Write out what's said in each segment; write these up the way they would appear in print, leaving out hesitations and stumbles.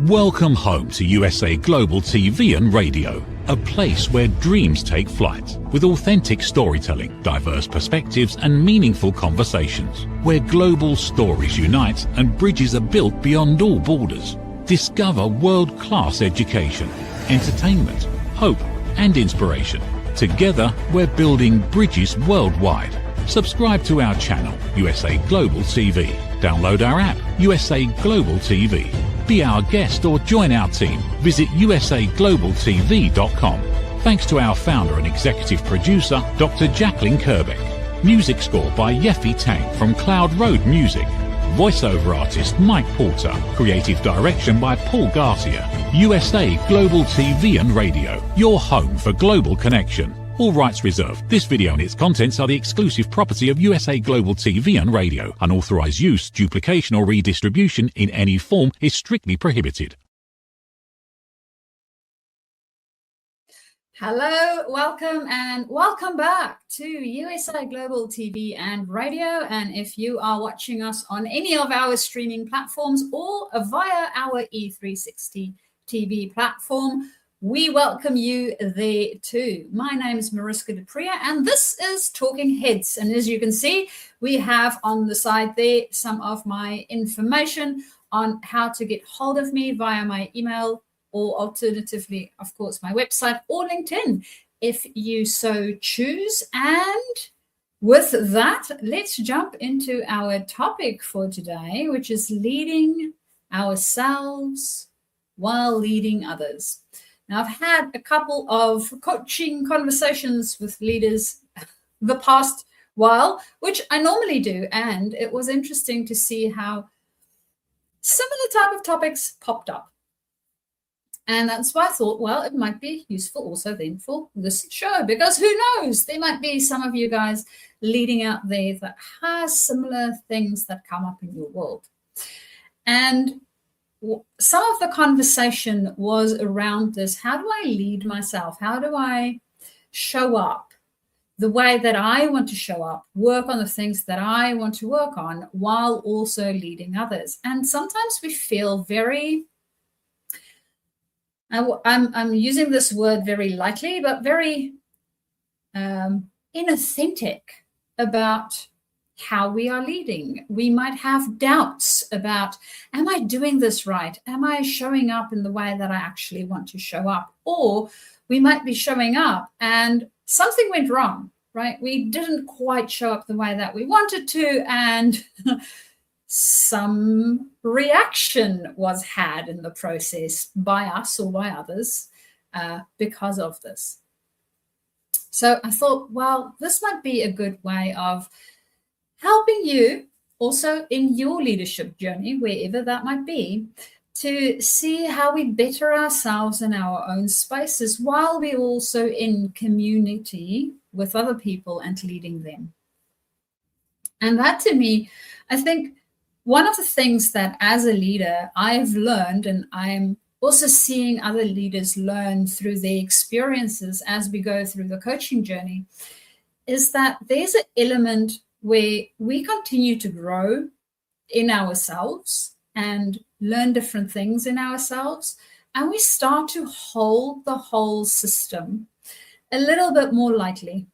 Welcome home to USA Global TV and Radio, a place where dreams take flight, with authentic storytelling, diverse perspectives and meaningful conversations, where global stories unite and bridges are built beyond all borders. Discover world-class education, entertainment, hope and inspiration. Together, we're building bridges worldwide. Subscribe to our channel, USA Global TV. Download our app, USA Global TV. Be our guest or join our team. Visit usaglobaltv.com. Thanks to our founder and executive producer, Dr. Jacqueline Kerbeck. Music score by Yeffy Tang from Cloud Road Music. Voiceover artist Mike Porter. Creative direction by Paul Garcia. USA Global TV and Radio, your home for global connection. All rights reserved. This video and its contents are the exclusive property of USA Global TV and Radio. Unauthorized use, duplication or redistribution in any form is strictly prohibited. Hello, welcome back to USA Global TV and Radio. And if you are watching us on any of our streaming platforms or via our E360 TV platform, we welcome you there too. My name is Mariska Dupria and this is Talking Heads. And as you can see, we have on the side there some of my information on how to get hold of me via my email or alternatively, of course, my website or LinkedIn if you so choose. And with that, let's jump into our topic for today, which is leading ourselves while leading others. Now, I've had a couple of coaching conversations with leaders the past while, which I normally do, and it was interesting to see how similar type of topics popped up. And that's why I thought, well, it might be useful also then for this show, because who knows, there might be some of you guys leading out there that has similar things that come up in your world. And some of the conversation was around this. How do I lead myself? How do I show up the way that I want to show up, work on the things that I want to work on while also leading others? And sometimes we feel very, I'm using this word very lightly, but very inauthentic about how we are leading. We might have doubts about, am I doing this right? Am I showing up in the way that I actually want to show up? Or we might be showing up and something went wrong, right? We didn't quite show up the way that we wanted to, and some reaction was had in the process by us or by others because of this. So I thought, well, this might be a good way of helping you also in your leadership journey, wherever that might be, to see how we better ourselves in our own spaces while we're also in community with other people and leading them. And that, to me, I think one of the things that as a leader I've learned, and I'm also seeing other leaders learn through their experiences as we go through the coaching journey, is that there's an element where we continue to grow in ourselves and learn different things in ourselves, and we start to hold the whole system a little bit more lightly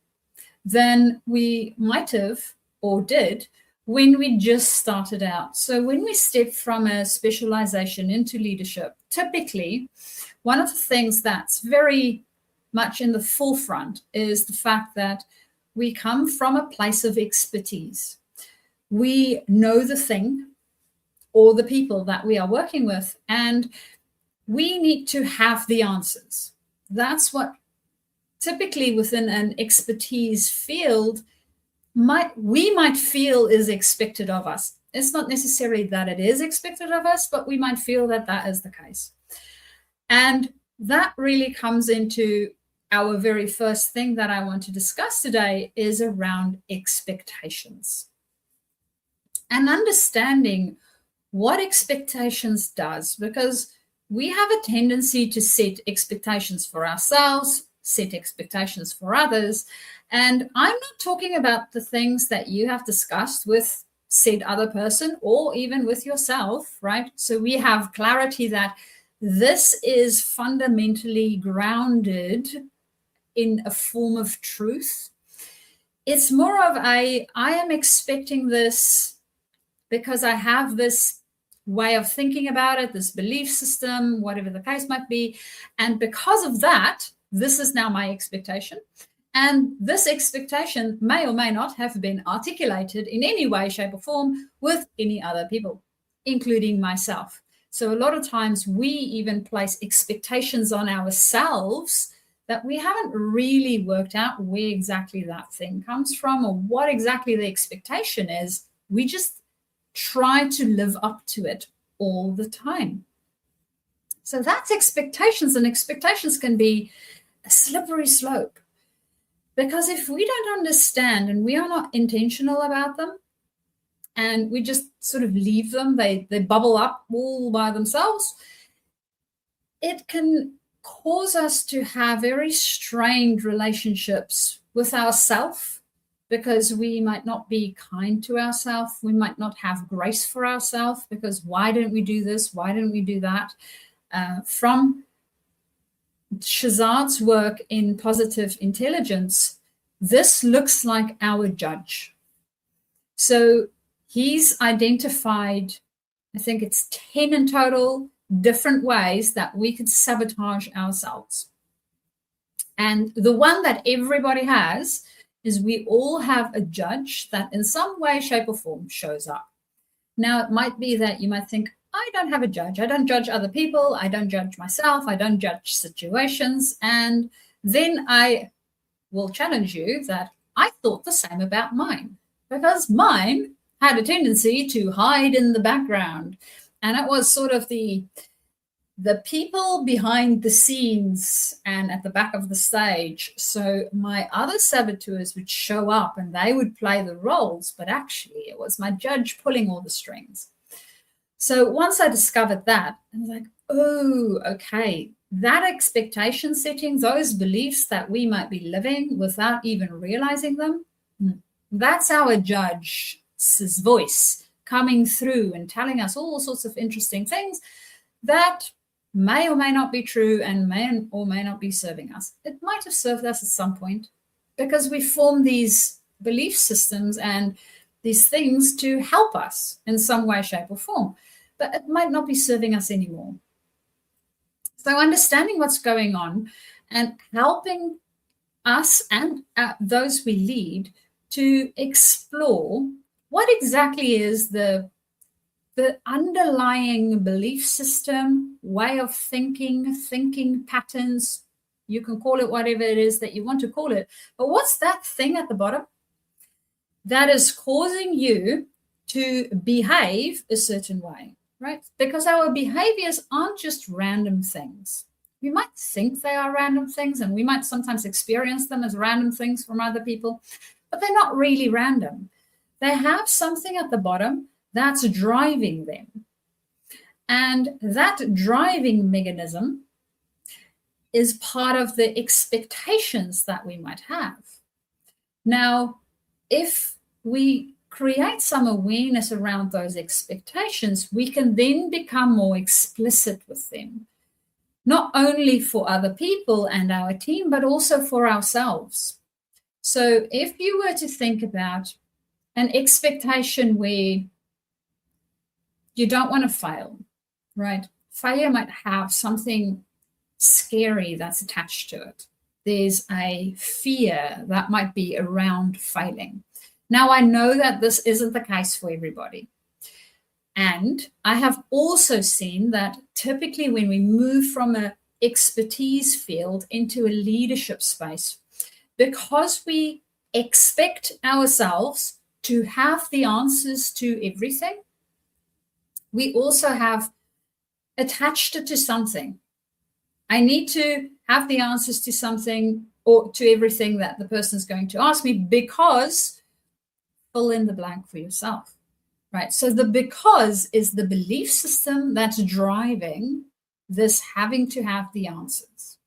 than we might have or did when we just started out. So when we step from a specialization into leadership, typically one of the things that's very much in the forefront is the fact that we come from a place of expertise. We know the thing or the people that we are working with, and we need to have the answers. That's what typically within an expertise field we might feel is expected of us. It's not necessarily that it is expected of us, but we might feel that that is the case. And that really comes into our very first thing that I want to discuss today is around expectations and understanding what expectations does, because we have a tendency to set expectations for ourselves, set expectations for others. And I'm not talking about the things that you have discussed with said other person or even with yourself, right? So we have clarity that this is fundamentally grounded in a form of truth. It's more of I am expecting this because I have this way of thinking about it, this belief system, whatever the case might be. And because of that, this is now my expectation. And this expectation may or may not have been articulated in any way, shape, or form with any other people, including myself. So a lot of times we even place expectations on ourselves that we haven't really worked out where exactly that thing comes from or what exactly the expectation is. We just try to live up to it all the time. So that's expectations, and expectations can be a slippery slope. Because if we don't understand and we are not intentional about them and we just sort of leave them, they bubble up all by themselves, it can cause us to have very strained relationships with ourselves because we might not be kind to ourselves. We might not have grace for ourselves because why didn't we do this? Why didn't we do that? From Shazad's work in positive intelligence, this looks like our judge. So he's identified, I think it's 10 in total, different ways that we could sabotage ourselves. And the one that everybody has is we all have a judge that in some way, shape, or form shows up. Now, it might be that you might think, I don't have a judge. I don't judge other people. I don't judge myself. I don't judge situations. And then I will challenge you that I thought the same about mine, because mine had a tendency to hide in the background. And it was sort of the people behind the scenes and at the back of the stage. So my other saboteurs would show up and they would play the roles, but actually it was my judge pulling all the strings. So once I discovered that, I was like, oh, okay, that expectation setting, those beliefs that we might be living without even realizing them, that's our judge's voice coming through and telling us all sorts of interesting things that may or may not be true and may or may not be serving us. It might have served us at some point because we form these belief systems and these things to help us in some way, shape, or form, but it might not be serving us anymore. So understanding what's going on and helping us and those we lead to explore what exactly is the underlying belief system, way of thinking patterns. You can call it whatever it is that you want to call it. But what's that thing at the bottom that is causing you to behave a certain way, right? Because our behaviors aren't just random things. We might think they are random things, and we might sometimes experience them as random things from other people, but they're not really random. They have something at the bottom that's driving them. And that driving mechanism is part of the expectations that we might have. Now, if we create some awareness around those expectations, we can then become more explicit with them, not only for other people and our team, but also for ourselves. So if you were to think about an expectation where you don't want to fail, right? Failure might have something scary that's attached to it. There's a fear that might be around failing. Now, I know that this isn't the case for everybody. And I have also seen that typically when we move from an expertise field into a leadership space, because we expect ourselves to have the answers to everything, we also have attached it to something. I need to have the answers to something or to everything that the person is going to ask me, because fill in the blank for yourself, right? So the because is the belief system that's driving this having to have the answers.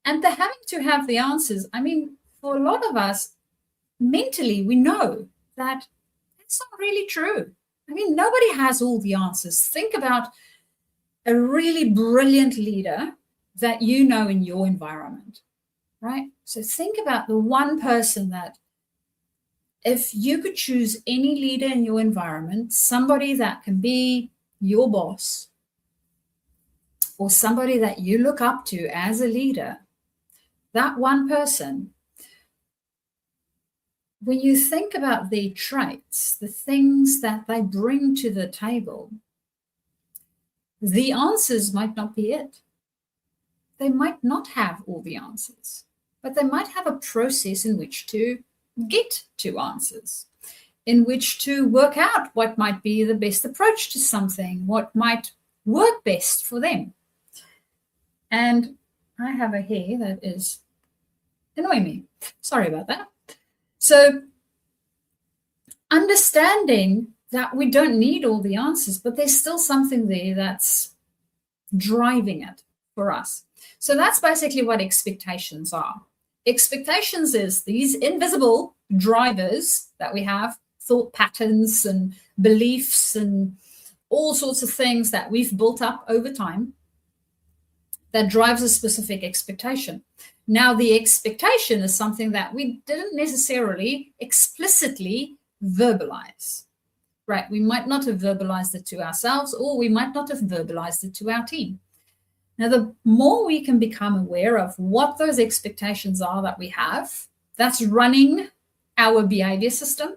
And the having to have the answers, I mean, for a lot of us, mentally, we know that it's not really true. I mean, nobody has all the answers. Think about a really brilliant leader that you know in your environment, right? So think about the one person that, if you could choose any leader in your environment, somebody that can be your boss or somebody that you look up to as a leader, that one person, when you think about their traits, the things that they bring to the table, the answers might not be it. They might not have all the answers, but they might have a process in which to get to answers, in which to work out what might be the best approach to something, what might work best for them. And I have a hair that is annoying me. Sorry about that. So understanding that we don't need all the answers, but there's still something there that's driving it for us. So that's basically what expectations are. Expectations is these invisible drivers that we have, thought patterns and beliefs and all sorts of things that we've built up over time that drives a specific expectation. Now, the expectation is something that we didn't necessarily explicitly verbalize, right? We might not have verbalized it to ourselves, or we might not have verbalized it to our team. Now, the more we can become aware of what those expectations are that we have, that's running our behavior system,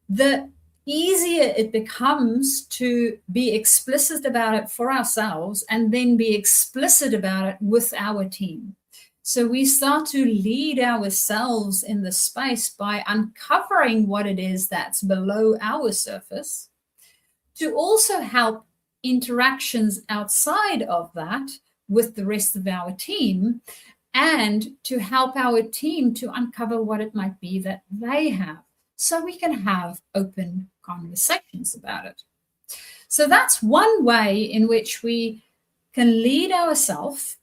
the easier it becomes to be explicit about it for ourselves and then be explicit about it with our team. So we start to lead ourselves in the space by uncovering what it is that's below our surface, to also help interactions outside of that with the rest of our team, and to help our team to uncover what it might be that they have, so we can have open conversations about it. So that's one way in which we can lead ourselves,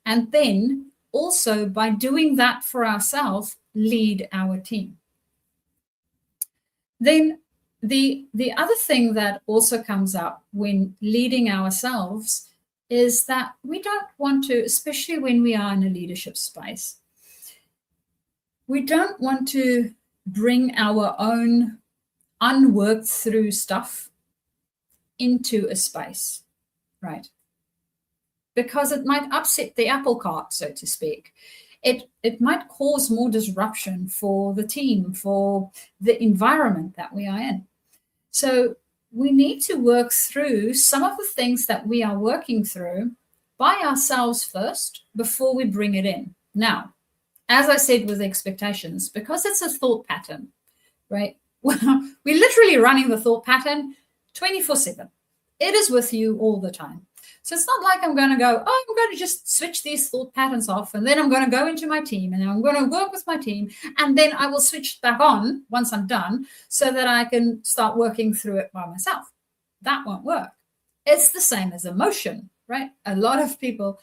and then also by doing that for ourselves, lead our team. Then the other thing that also comes up when leading ourselves is that we don't want to, especially when we are in a leadership space, we don't want to bring our own unworked through stuff into a space, right? Because it might upset the apple cart, so to speak. It might cause more disruption for the team, for the environment that we are in. So we need to work through some of the things that we are working through by ourselves first before we bring it in. Now, as I said with expectations, because it's a thought pattern, right? We're literally running the thought pattern 24/7. It is with you all the time. So it's not like I'm going to go, oh, I'm going to just switch these thought patterns off, and then I'm going to go into my team, and I'm going to work with my team, and then I will switch back on once I'm done so that I can start working through it by myself. That won't work. It's the same as emotion, right? A lot of people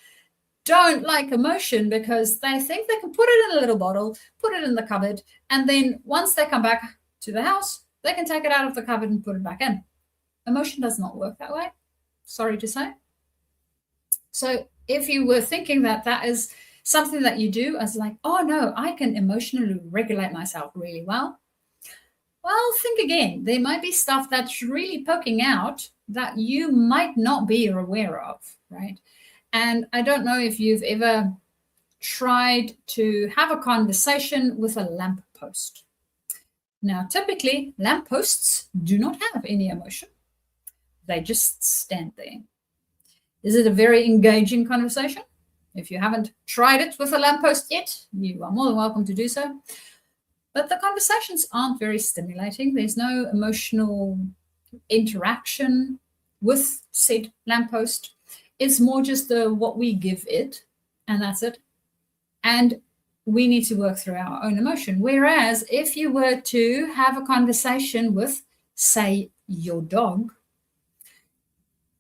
don't like emotion because they think they can put it in a little bottle, put it in the cupboard, and then once they come back to the house, they can take it out of the cupboard and put it back in. Emotion does not work that way, sorry to say. So if you were thinking that that is something that you do as like, oh no, I can emotionally regulate myself really well. Well, think again. There might be stuff that's really poking out that you might not be aware of, right? And I don't know if you've ever tried to have a conversation with a lamppost. Now, typically, lampposts do not have any emotion. They just stand there. Is it a very engaging conversation? If you haven't tried it with a lamppost yet, you are more than welcome to do so. But the conversations aren't very stimulating. There's no emotional interaction with said lamppost. It's more just what we give it, and that's it. And we need to work through our own emotion. Whereas if you were to have a conversation with, say, your dog,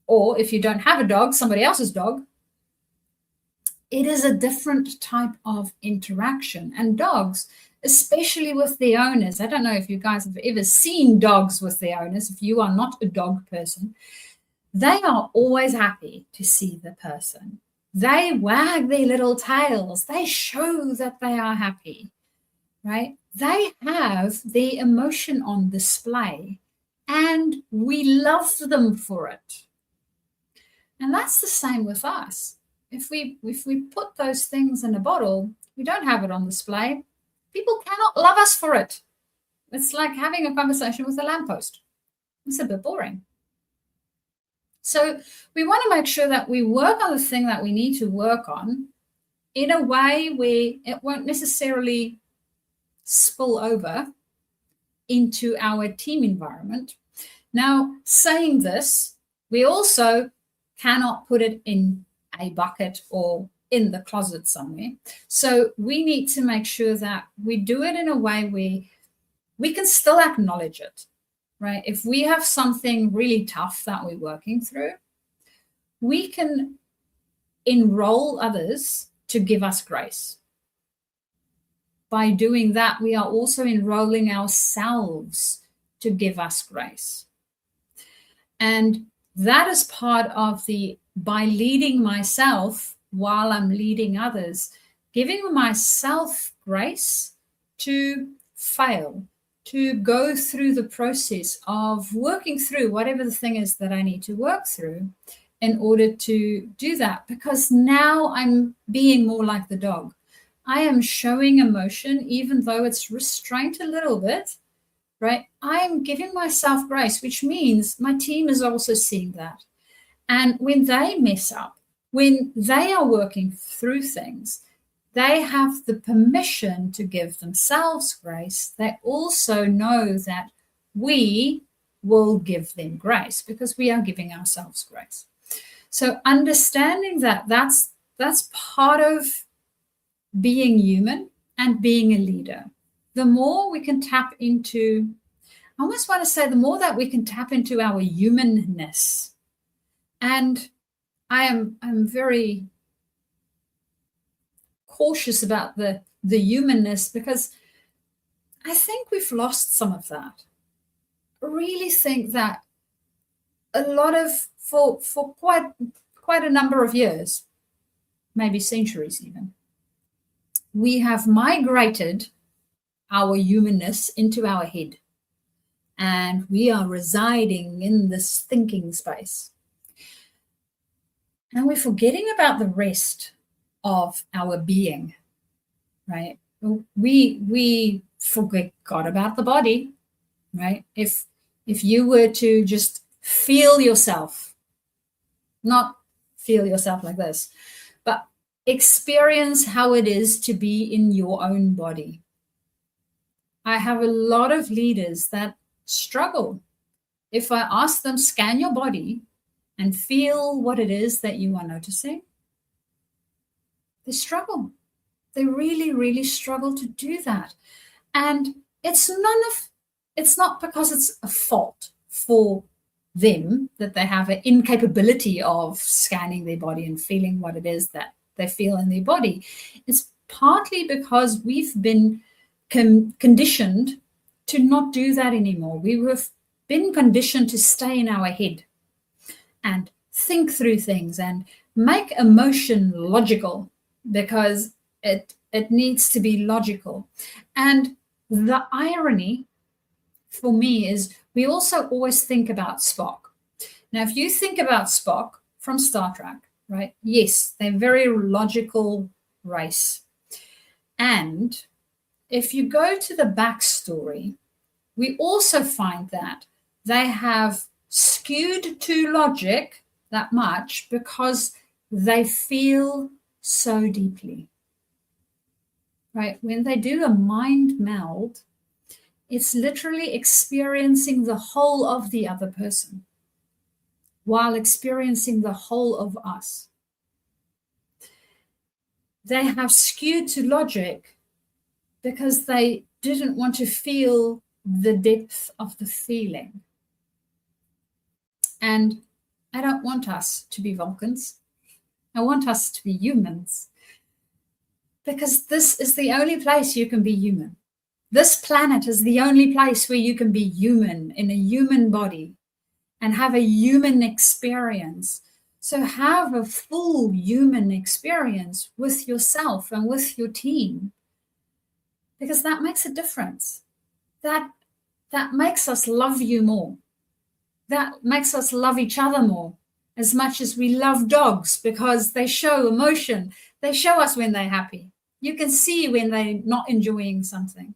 or if you don't have a dog, somebody else's dog, it is a different type of interaction. And dogs, especially with the owners, I don't know if you guys have ever seen dogs with their owners, if you are not a dog person, they are always happy to see the person. They wag their little tails. They show that they are happy, right? They have their emotion on display, and we love them for it. And that's the same with us. If we put those things in a bottle, we don't have it on display, people cannot love us for it. It's like having a conversation with a lamppost. It's a bit boring. So we want to make sure that we work on the thing that we need to work on in a way where it won't necessarily spill over into our team environment. Now, saying this, we also cannot put it in a bucket or in the closet somewhere. So we need to make sure that we do it in a way where we can still acknowledge it, right? If we have something really tough that we're working through, we can enroll others to give us grace. By doing that, we are also enrolling ourselves to give us grace. And that is part of by leading myself while I'm leading others, giving myself grace to fail, to go through the process of working through whatever the thing is that I need to work through in order to do that. Because now I'm being more like the dog. I am showing emotion, even though it's restrained a little bit, right? I'm giving myself grace, which means my team is also seeing that. And when they mess up, when they are working through things, they have the permission to give themselves grace. They also know that we will give them grace because we are giving ourselves grace. So understanding that that's part of being human and being a leader. The more we can tap into, I almost want to say, the more that we can tap into our humanness. And I'm very cautious about the humanness because I think we've lost some of that. I really think that a lot of, for quite a number of years, maybe centuries even, we have migrated our humanness into our head, and we are residing in this thinking space. And we're forgetting about the rest of our being, right? We forgot about the body, right? If you were to just feel yourself, not feel yourself like this, but experience how it is to be in your own body. I have a lot of leaders that struggle. If I ask them, scan your body and feel what it is that you are noticing, they struggle. They really, really struggle to do that. And it's not because it's a fault for them that they have an incapability of scanning their body and feeling what it is that they feel in their body. It's partly because we've been conditioned to not do that anymore. We have been conditioned to stay in our head and think through things and make emotion logical because it needs to be logical. And the irony for me is we also always think about Spock. Now, if you think about Spock from Star Trek, right? Yes, they're very logical race. And if you go to the backstory, we also find that they have skewed to logic that much because they feel so deeply, right? When they do a mind meld, it's literally experiencing the whole of the other person while experiencing the whole of us. They have skewed to logic because they didn't want to feel the depth of the feeling. And I don't want us to be Vulcans. I want us to be humans, because this is the only place you can be human. This planet is the only place where you can be human in a human body. and have a human experience. So have a full human experience with yourself and with your team, because that makes a difference. That makes us love you more. That makes us love each other more, as much as we love dogs, because they show emotion. They show us when they're happy. You can see when they're not enjoying something,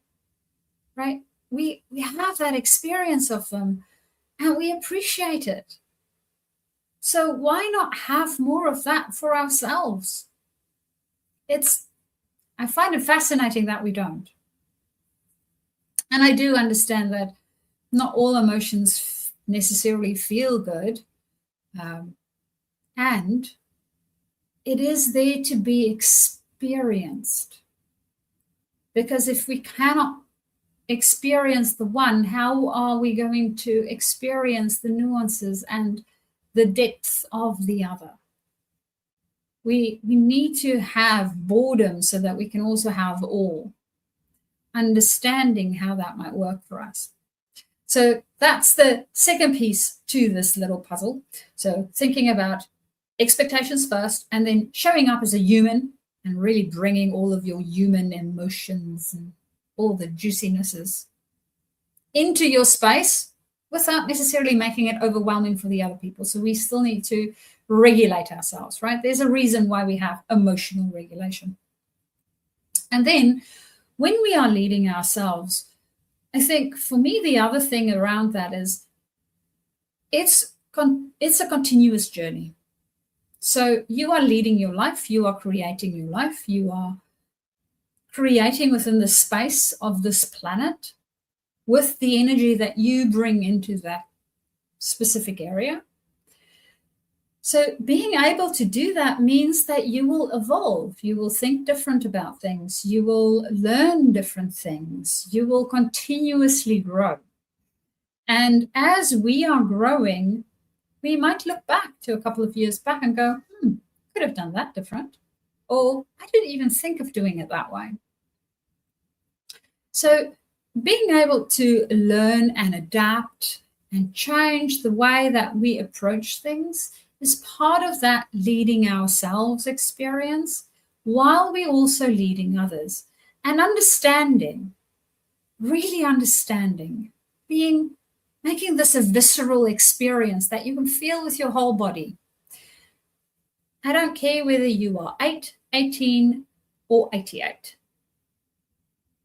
right? We have that experience of them and we appreciate it. So why not have more of that for ourselves? I find it fascinating that we don't. And I do understand that not all emotions necessarily feel good. And it is there to be experienced. Because if we cannot experience the one, how are we going to experience the nuances and the depth of the other? We need to have boredom so that we can also have awe, understanding how that might work for us. So that's the second piece to this little puzzle. So thinking about expectations first, and then showing up as a human and really bringing all of your human emotions and all the juicinesses into your space without necessarily making it overwhelming for the other people. So we still need to regulate ourselves, right? There's a reason why we have emotional regulation. And then when we are leading ourselves, I think for me, the other thing around that is it's a continuous journey. So you are leading your life, you are creating your life, you are creating within the space of this planet with the energy that you bring into that specific area. So being able to do that means that you will evolve, you will think different about things, you will learn different things, you will continuously grow. And as we are growing, we might look back to a couple of years back and go, could have done that different. Or I didn't even think of doing it that way. So being able to learn and adapt and change the way that we approach things is part of that leading ourselves experience, while we're also leading others. And understanding, really understanding, making this a visceral experience that you can feel with your whole body. I don't care whether you are 8, 18, or 88.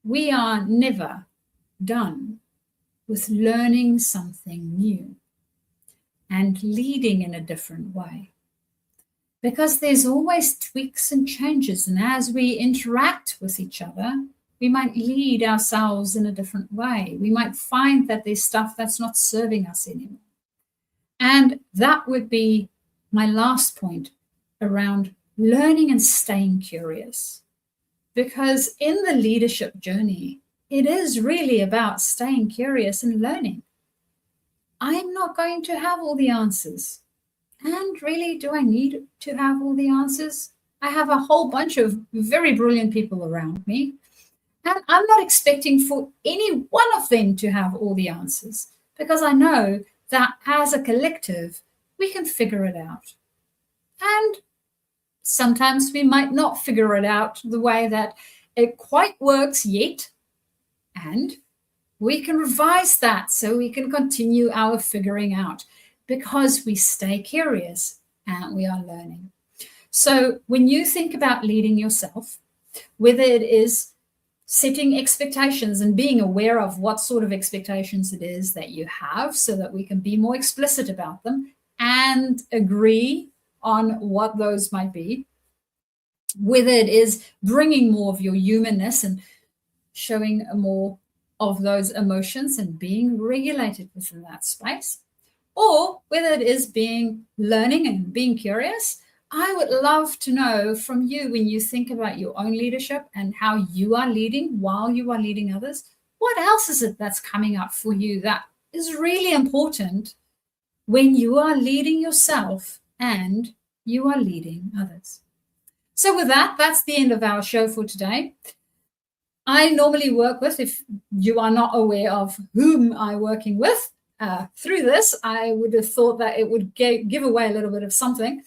We are never done with learning something new and leading in a different way. Because there's always tweaks and changes. And as we interact with each other, we might lead ourselves in a different way. We might find that there's stuff that's not serving us anymore. And that would be my last point around learning and staying curious. Because in the leadership journey, it is really about staying curious and learning. I'm not going to have all the answers. And really, do I need to have all the answers? I have a whole bunch of very brilliant people around me. And I'm not expecting for any one of them to have all the answers, because I know that as a collective, we can figure it out. And sometimes we might not figure it out the way that it quite works yet. And we can revise that so we can continue our figuring out, because we stay curious and we are learning. So when you think about leading yourself, whether it is setting expectations and being aware of what sort of expectations it is that you have, so that we can be more explicit about them and agree on what those might be, whether it is bringing more of your humanness and showing more of those emotions and being regulated within that space, or whether it is being learning and being curious. I would love to know from you, when you think about your own leadership and how you are leading while you are leading others, what else is it that's coming up for you that is really important when you are leading yourself and you are leading others? So with that, that's the end of our show for today. I normally work with, if you are not aware of whom I'm working with, through this, I would have thought that it would give away a little bit of something.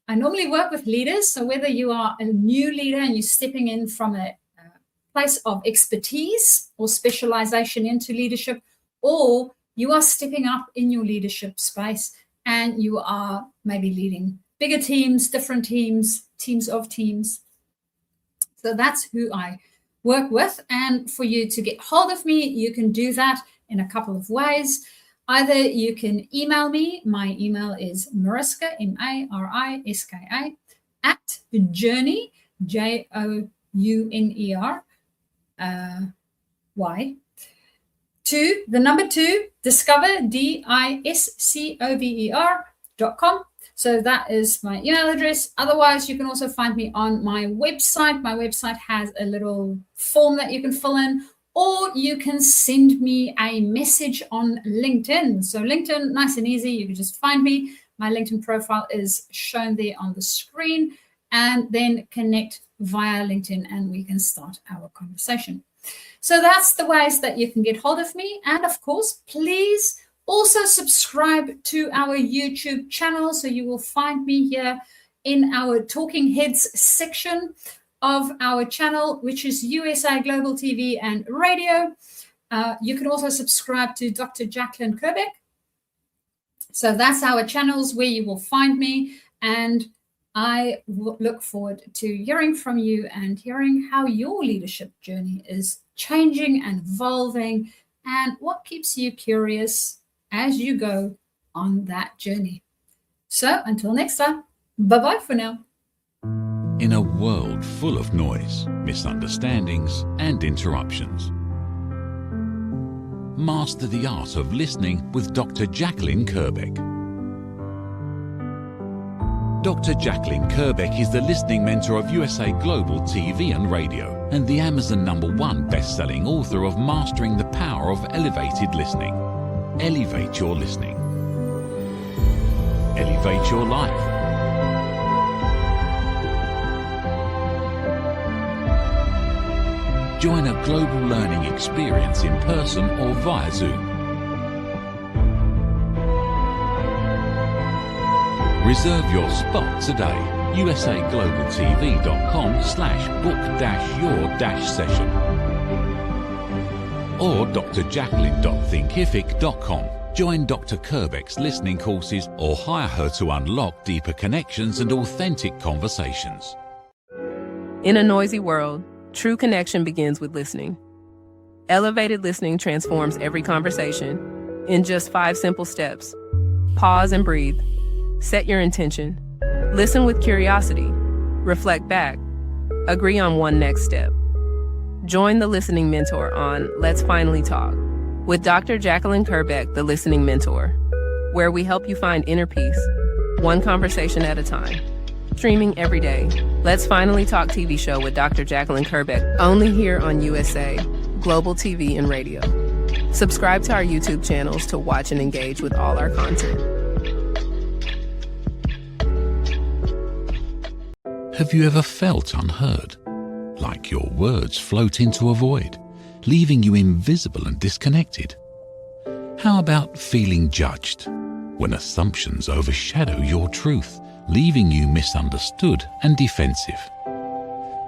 I normally work with leaders. So whether you are a new leader and you're stepping in from a place of expertise or specialization into leadership, or you are stepping up in your leadership space and you are maybe leading bigger teams, different teams, teams of teams. So that's who I work with. And for you to get hold of me, you can do that in a couple of ways. Either you can email me. My email is Mariska, M-A-R-I-S-K-A, at Journey, J-O-U-N-E-R, Y, to the number 2, discover, discover.com. So that is my email address. Otherwise, you can also find me on my website. My website has a little form that you can fill in, or you can send me a message on LinkedIn. So LinkedIn, nice and easy. You can just find me. My LinkedIn profile is shown there on the screen, and then connect via LinkedIn and we can start our conversation. So that's the ways that you can get hold of me. And of course, please also subscribe to our YouTube channel. So you will find me here in our Talking Heads section of our channel, which is USA Global TV and Radio. You can also subscribe to Dr. Jacqueline Kerbeck. So that's our channels where you will find me. And I look forward to hearing from you and hearing how your leadership journey is changing and evolving, and what keeps you curious as you go on that journey. So until next time, bye-bye for now. In a world full of noise, misunderstandings, and interruptions, master the art of listening with Dr. Jacqueline Kerbeck. Dr. Jacqueline Kerbeck is the listening mentor of USA Global TV and Radio, and the Amazon #1 best-selling author of Mastering the Power of Elevated Listening. Elevate your listening. Elevate your life. Join a global learning experience in person or via Zoom. Reserve your spot today. usaglobaltv.com/book-your-session or drjacqueline.thinkific.com. Join Dr. Kerbeck's listening courses or hire her to unlock deeper connections and authentic conversations. In a noisy world, true connection begins with listening. Elevated listening transforms every conversation in just 5 simple steps. Pause and breathe. Set your intention. Listen with curiosity. Reflect back. Agree on one next step. Join the listening mentor on Let's Finally Talk with Dr. Jacqueline Kerbeck, the listening mentor, where we help you find inner peace, one conversation at a time. Streaming every day. Let's Finally Talk TV show with Dr. Jacqueline Kerbeck, only here on USA Global TV and Radio. Subscribe to our YouTube channels to watch and engage with all our content. Have you ever felt unheard? Like your words float into a void, leaving you invisible and disconnected? How about feeling judged, when assumptions overshadow your truth, leaving you misunderstood and defensive?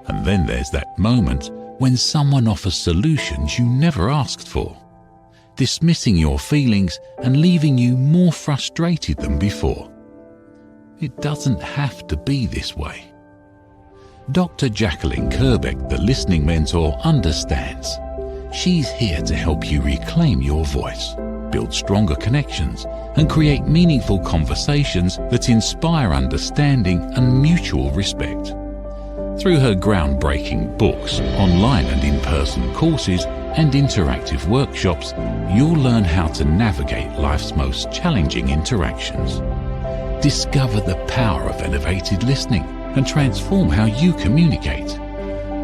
And then there's that moment when someone offers solutions you never asked for, dismissing your feelings and leaving you more frustrated than before. It doesn't have to be this way. Dr. Jacqueline Kerbeck, the listening mentor, understands. She's here to help you reclaim your voice, build stronger connections, and create meaningful conversations that inspire understanding and mutual respect. Through her groundbreaking books, online and in-person courses, and interactive workshops, you'll learn how to navigate life's most challenging interactions. Discover the power of elevated listening and transform how you communicate.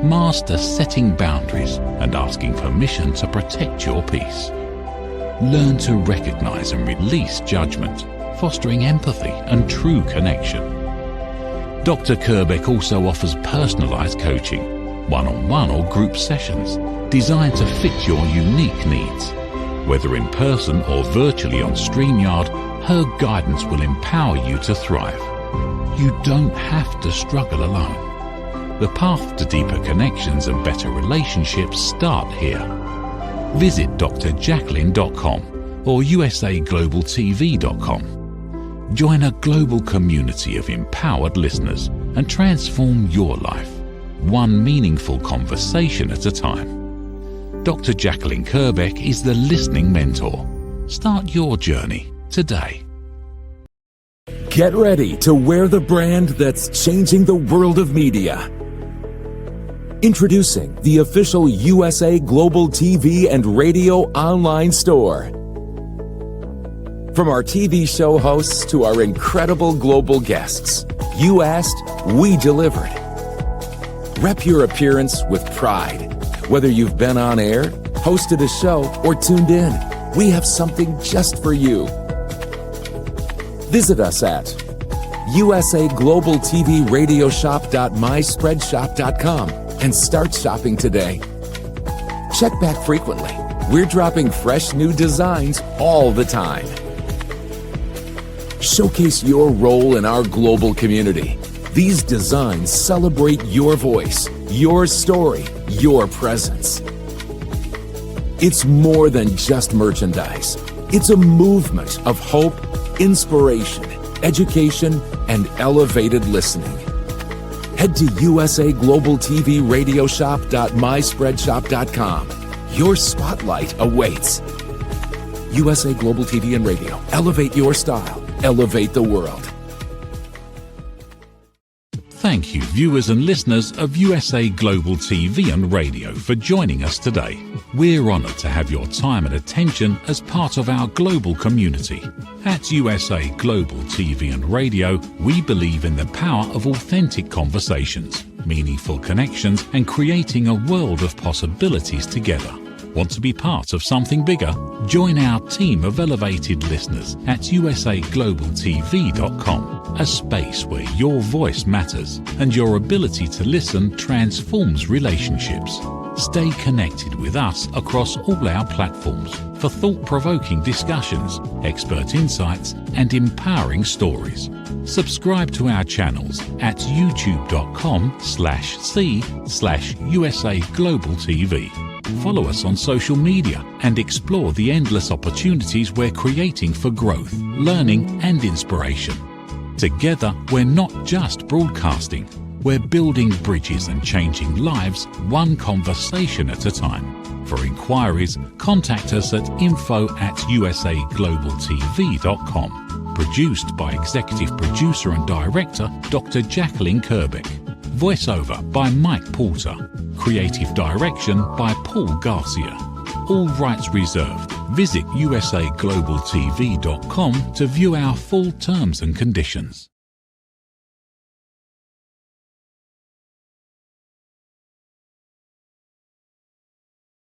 Master setting boundaries and asking permission to protect your peace. Learn to recognize and release judgment, fostering empathy and true connection. Dr. Kerbeck also offers personalized coaching, one-on-one or group sessions designed to fit your unique needs. Whether in person or virtually on StreamYard, her guidance will empower you to thrive. You don't have to struggle alone. The path to deeper connections and better relationships start here. Visit drjacqueline.com or USAGlobalTV.com. Join a global community of empowered listeners and transform your life, one meaningful conversation at a time. Dr. Jacqueline Kerbeck is the listening mentor. Start your journey today. Get ready to wear the brand that's changing the world of media. Introducing the official USA Global TV and Radio online store. From our TV show hosts to our incredible global guests, you asked, we delivered. Rep your appearance with pride. Whether you've been on air, hosted a show, or tuned in, we have something just for you. Visit us at USAGlobalTVRadioShop.myspreadshop.com and start shopping today. Check back frequently. We're dropping fresh new designs all the time. Showcase your role in our global community. These designs celebrate your voice, your story, your presence. It's more than just merchandise. It's a movement of hope, inspiration, education, and elevated listening. Head to USAGlobalTVRadioShop.myspreadshop.com. Your spotlight awaits. USA Global TV and Radio. Elevate your style. Elevate the world. Thank you, viewers and listeners of USA Global TV and Radio, for joining us today. We're honoured to have your time and attention as part of our global community. At USA Global TV and Radio, we believe in the power of authentic conversations, meaningful connections, and creating a world of possibilities together. Want to be part of something bigger? Join our team of elevated listeners at USAGlobalTV.com, a space where your voice matters and your ability to listen transforms relationships. Stay connected with us across all our platforms for thought-provoking discussions, expert insights, and empowering stories. Subscribe to our channels at youtube.com/c/USAGlobalTV. Follow us on social media and explore the endless opportunities we're creating for growth, learning, and inspiration. Together, we're not just broadcasting, we're building bridges and changing lives one conversation at a time. For inquiries, contact us at info@usaglobaltv.com. Produced by Executive Producer and Director Dr. Jacqueline Kerbeck. Voiceover by Mike Porter. Creative direction by Paul Garcia. All rights reserved. Visit usaglobaltv.com to view our full terms and conditions.